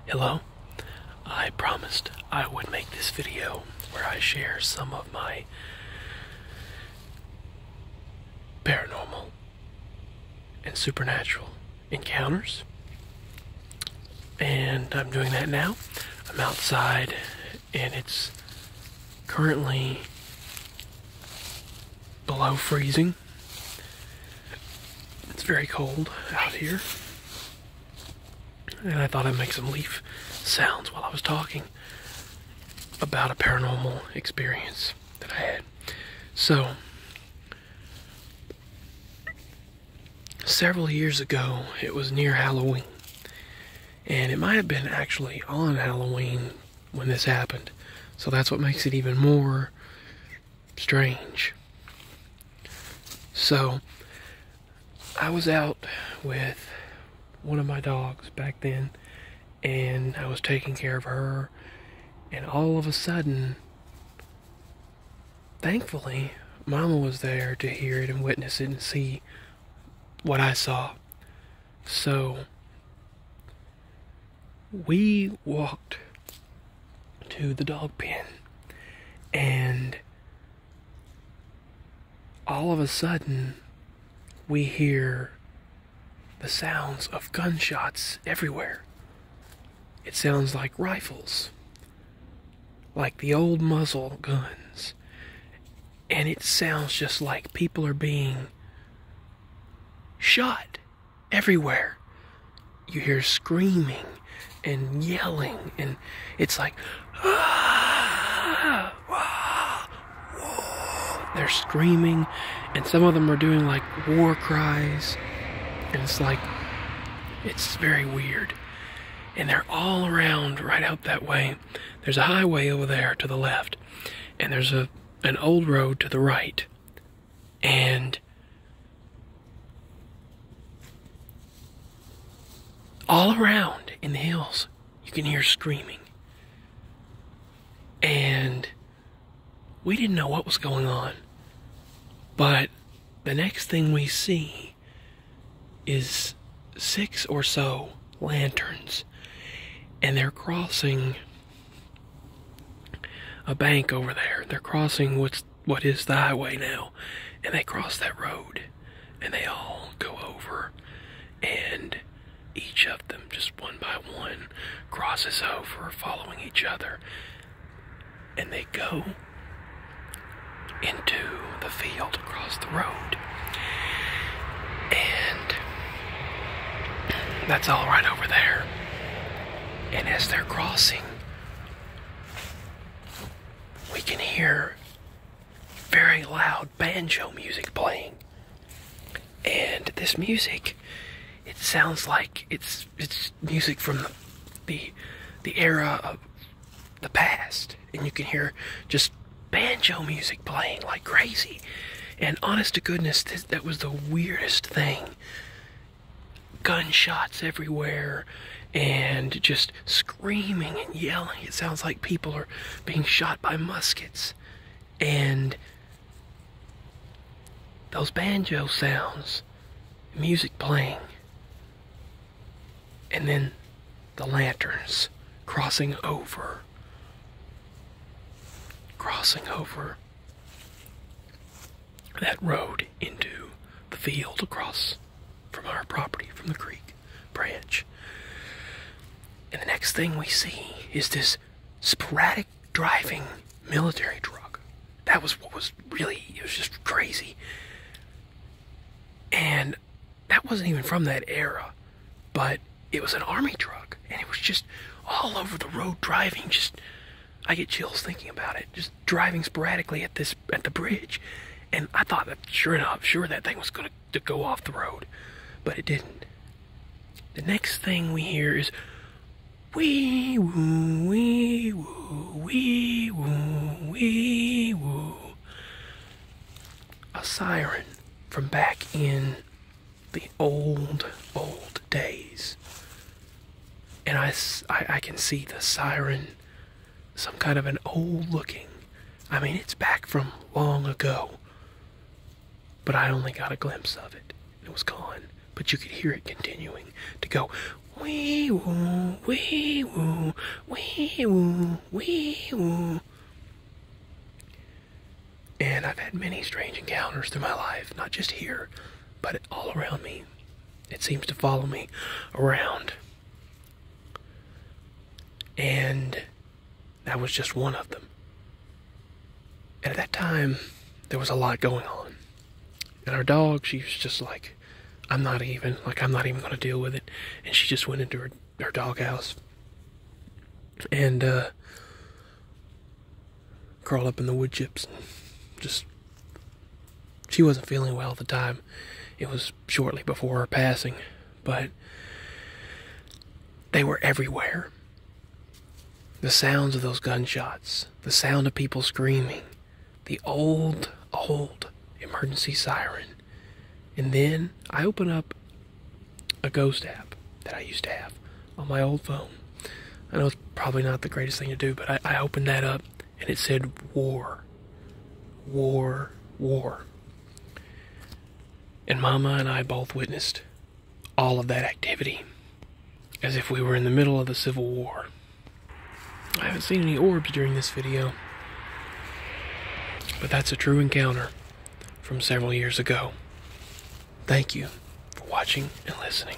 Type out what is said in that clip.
Hello. I promised I would make this video where I share some of my paranormal and supernatural encounters. And I'm doing that now. I'm outside and it's currently below freezing. It's very cold out here. And I thought I'd make some leaf sounds while I was talking about a paranormal experience that I had. So, several years ago, it was near Halloween. And it might have been actually on Halloween when this happened. So that's what makes it even more strange. So, I was out with one of my dogs back then, and I was taking care of her, and all of a sudden, thankfully, Mama was there to hear it and witness it and see what I saw. So, we walked to the dog pen, and all of a sudden, we hear the sounds of gunshots everywhere. It sounds like rifles, like the old muzzle guns, and it sounds just like people are being shot everywhere. You hear screaming and yelling, and it's like, ah, ah, whoa. They're screaming, and some of them are doing like war cries, and it's like, it's very weird. And they're all around right out that way. There's a highway over there to the left, and there's an old road to the right. And all around in the hills, you can hear screaming. And we didn't know what was going on. But the next thing we see is 6 or so lanterns, and they're crossing a bank over there. They're crossing what is the highway now, and they cross that road, and they all go over, and each of them, just one by one, crosses over, following each other, and they go into the field across the road. And that's all right over there. And as they're crossing, we can hear very loud banjo music playing. And this music, it sounds like it's music from the era of the past. And you can hear just banjo music playing like crazy. And honest to goodness, that was the weirdest thing. Gunshots everywhere, and just screaming and yelling. It sounds like people are being shot by muskets. And those banjo sounds, music playing, and then the lanterns crossing over that road into the field across from our property, from the creek branch. And the next thing we see is this sporadic driving military truck. That was what was really, it was just crazy. And that wasn't even from that era, but it was an army truck, and it was just all over the road driving. Just, I get chills thinking about it. Just driving sporadically at the bridge. And I thought that, sure that thing was going to go off the road. But it didn't. The next thing we hear is wee woo, wee woo, wee woo, wee woo. A siren from back in the old days. And I can see the siren, some kind of an old looking, I mean, it's back from long ago. But I only got a glimpse of it. It was gone. But you could hear it continuing to go. Wee woo, wee woo, wee woo, wee woo. And I've had many strange encounters through my life, not just here, but all around me. It seems to follow me around. And that was just one of them. And at that time, there was a lot going on. And our dog, she was just like, I'm not even going to deal with it. And she just went into her doghouse and curled up in the wood chips. And she wasn't feeling well at the time. It was shortly before her passing, but they were everywhere. The sounds of those gunshots, the sound of people screaming, the old emergency siren. And then I open up a ghost app that I used to have on my old phone. I know it's probably not the greatest thing to do, but I opened that up and it said war. War, war. And Mama and I both witnessed all of that activity as if we were in the middle of the Civil War. I haven't seen any orbs during this video, but that's a true encounter from several years ago. Thank you for watching and listening.